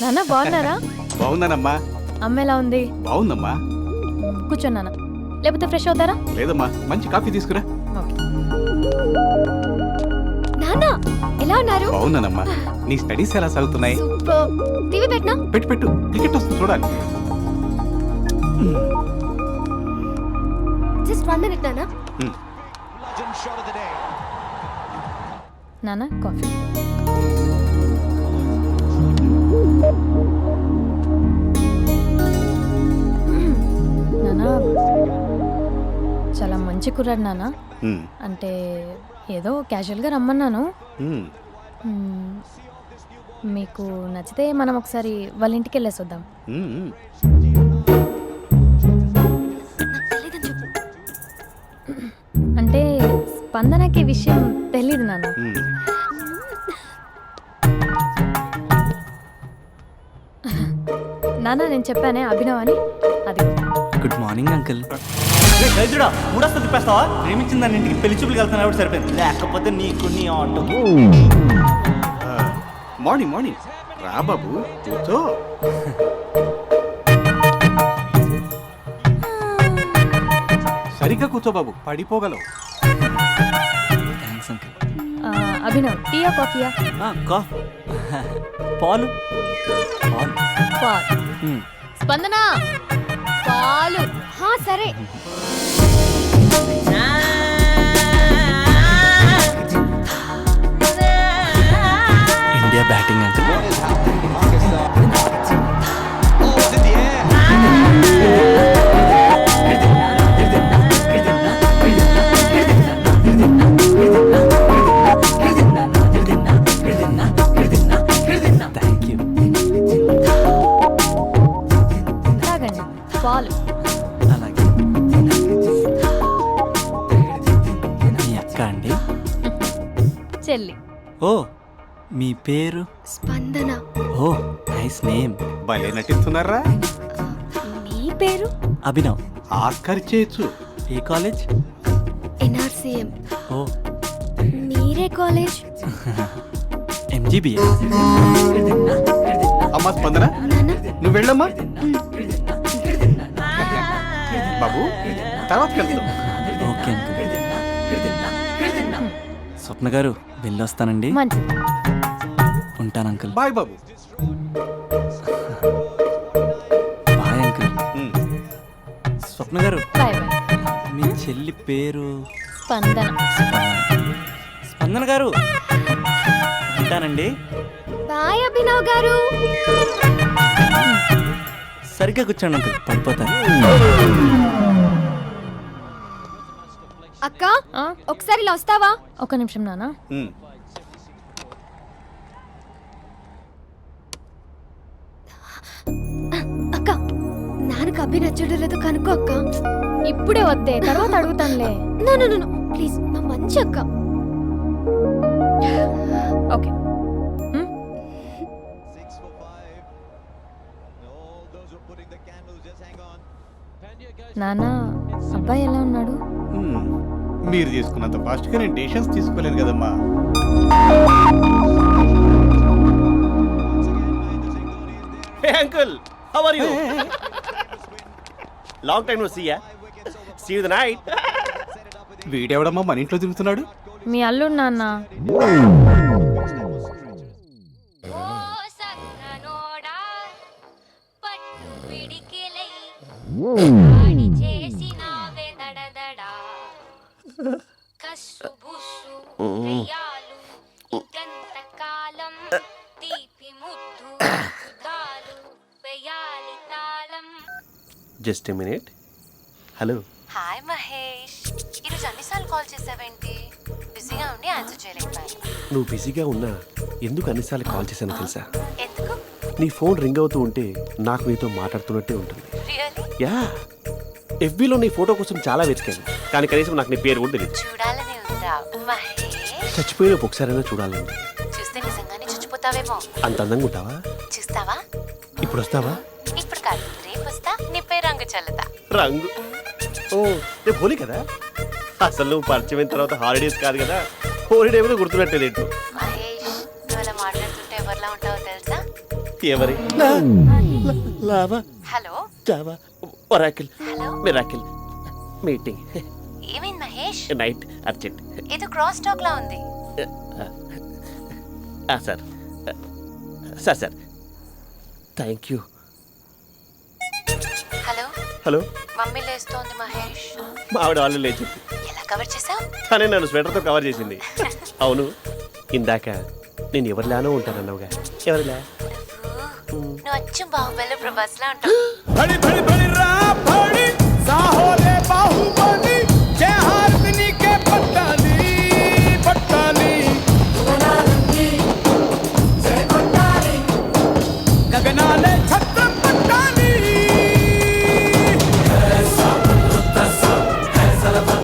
నాన్న బాగున్నారా? బాగున్నానమ్మా. అమ్మ ఎలా ఉంది? బాగుందమ్మా. కూర్చోండి నాన్న, లేకపోతే ఫ్రెష్ అవుతారా? లేదమ్మా, మంచి కాఫీ తీసుకురా. ఓకే. నాన్న ఎలా ఉన్నారు? బాగున్నానమ్మా. నీ స్టడీస్ ఎలా సాగుతున్నాయి? సూపర్. టీవీ పెట్టనా? పెట్టు క్రికెట్ వస్తుంది చూడాలి. జస్ట్ 1 minute నాన్న. నాన్న కాఫీ. నాన్న చాలా మంచి కుర్రాడు నాన్న. అంటే ఏదో క్యాజువల్గా రమ్మన్నాను. మీకు నచ్చితే మనం ఒకసారి వాళ్ళ ఇంటికి వెళ్ళేసి వద్దాం. అంటే స్పందనకి విషయం తెలీదు నాన్న. నాన్న నేను చెప్పానే అభినవ్ అని, అది. Good morning uncle. చూడా మూడొస్తా తిప్పేస్తావా? ప్రేమించిన దాని ఇంటికి పెళ్లి చూపులు వెళ్తున్నా కూడా సరిపోయింది, లేకపోతే నీకు నీ ఆటో. మార్నింగ్ రా బాబు, కూర్చో. సరిగ్గా కూర్చో బాబు, పడిపోగలవు. Thanks uncle. అభినవ్ టీయా కాఫీయా? పాలు. స్పందన పాలు. సరే. India batting uncle. Thank you. తాగండి పాలు. అలాగే. మీ అక్క అండి? చెల్లి. ఓ, మీ పేరు? స్పందన. ఓ, నైస్ నేమ్. భలే నటిస్తున్నారా? మీ పేరు? అభినవ్. ఆస్కార్ చేయొచ్చు. ఏ కాలేజ్? NRCM. ఓ, మీరే కాలేజ్? MGBS. అమ్మా స్పందన, నువ్వు వెళ్ళమ్మా. బాబు తర్వాత వెళ్తాం. Okay uncle. స్వప్న గారు వెళ్ళొస్తానండి. మంచిది. ఉంటాను అంకుల్. బాయ్ బాబు. Bye uncle. స్వప్న గారు, బాయ్ బాయ్. మీ చెల్లి పేరు? స్పందన. స్పందన గారు, ఉంటానండి. బాయ్ అభినవ్ గారు. సరిగ్గా కూర్చోండి అంకుల్, పడిపోతాను. అక్క ఒకసారి ఇలా వస్తావా? ఒక నిమిషం నాన్న. అక్క నాన్నకు అభి నచ్చడం లేదో కనుక్కో అక్క. ఇప్పుడే వద్దే, తర్వాత అడుగుతానులే. నో ప్లీజ్, నా మంచి అక్క. ఓకే. నాన్న అబ్బాయి ఎలా ఉన్నాడు? మీరు తీసుకున్నంత ఫాస్ట్గా నేను డెసిషన్స్ తీసుకోలేను కదమ్మా. Hey uncle, how are you? Long time no see ya. See you the night. వీడెవడమ్మా మన ఇంట్లో తిరుగుతున్నాడు? మీ అల్లుడు నాన్న. Just a minute. Hello. Hi Mahesh, ఈరోజు అన్నిసార్లు కాల్ చేసావేంటి? బిజీగా ఉండి ఆన్సర్ చేయలేకపోయాను. నువ్వు బిజీగా ఉన్నా ఎందుకు అన్నిసార్లు కాల్ చేశాను తెలుసా? ఎందుకు? నీ ఫోన్ రింగ్ అవుతూ ఉంటే నాకు నీతో మాట్లాడుతున్నట్టే ఉంటుంది. రియల్లీ? యా, FBలో నీ ఫోటో కోసం చాలా వెతికాను, కానీ కనీసం నాకు నీ పేరు కూడా తెలియదు. చూడాలని ఉందా మహేష్? చచ్చిపోయిన ఒకసారైనా చూడాలండి. చూస్తే నిజంగానే చచ్చిపోతావేమో. అంత అందంగా ఉంటావా? చూస్తావా? ఇప్పుడు వస్తావా? ఇప్పుడు కాదు, రేపు వస్తా, నీపై రంగు చల్లుతా. రంగు? ఓ, రేపు హోలీ కదా. అసలు నువ్వు పరిచయం తర్వాత హాలిడేస్ కాదు కదా, హోలిడే కూడా గుర్తుపెట్టలేదు. మహేష్, నువ్వు అలా మాట్లాడుతుంటే ఎవరిలా ఉంటావో తెలుసా? ఎవరి లావా hello Java Oracle hello miracle meeting ఏమైంది మహేష్? నైట్ అర్జెంట్ ఏదో క్రాస్ టాక్ లా ఉంది. Sir sir sir thank you. Hello hello mummy లేస్తోంది మహేష్. మా ఆవిడ వాళ్ళు లేచి ఎలా కవర్ చేసావు? కానీ నన్ను స్వెటర్తో కవర్ చేసింది. అవును ఇందాక నేను ఎవరిలానో ఉంటానన్నావుగా, ఎవరిలా? నువ్వు అచ్చం బాహుబలి ప్రభాస్ లా ఉంటావు. బడి బడి బడి రా బడి సాహోలే బాహుబలి